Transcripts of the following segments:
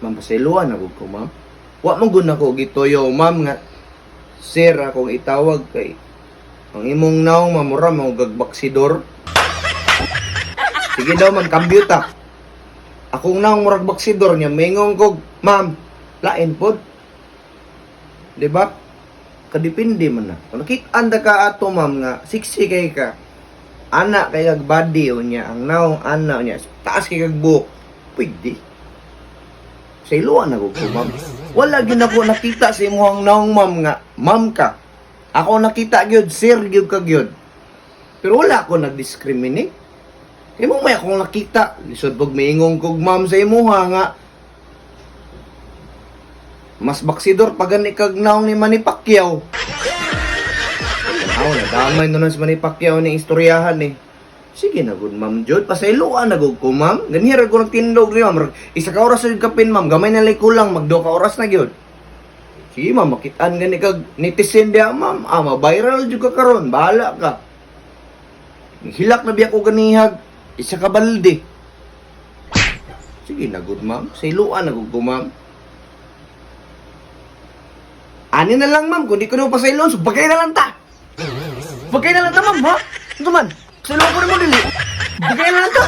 Ma'am, pasayloan ako ko, ma'am. Wa man gud nako gitoyo, ma'am, nga sir akong itawag kay ang imong naong mamura mo gagbaksidor. Sige daw, ma'am, kambyo ta. Akong naong murag baksidor niya, mingong kog, ma'am, lain pod. Diba? Kadipindi man na. Kung nakita ka ato, ma'am, nga siksi kay ka, anak kay kag body o niya, ang naong anak niya, taas kay kag buhok, pwede. Sa iluan ako ko, ma'am. Wala gyud ako nakita sa imong naong, ma'am, nga, ma'am ka. Ako nakita gyud, sir gyud ka gyud. Pero wala ako nag-discriminate. Imo may akong nakita, lisod pag miingong kog, ma'am, sa imuha nga, mas baksidor pag gani kag naong ni Manny Pacquiao. Ako, nadamay na sa Manny Pacquiao ni istoryahan eh. Sige na good, ma'am Jod. Pasayloan na good ko, ma'am. Ganhira ko nagtindog ni ma'am. Isa ka oras yung kapin, ma'am. Gamay na lang kulang. Magdo ka oras na gyud. Sige, ma'am. Makitaan gani kag netizen diya, ma'am. Ma-viral jud ka karon. Bahala ka. Hilak na biya ko ganihag. Isa ka balde. Sige na good, ma'am. Sayloan na good ko, ma'am. Ani na lang, ma'am. Kung di ko na pasayloan, so bagay na lang ta. Bagay na lang ta, ma'am, ha? Ito man. Sayloan ko rin mo dili. Bagay na lang ta.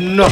No.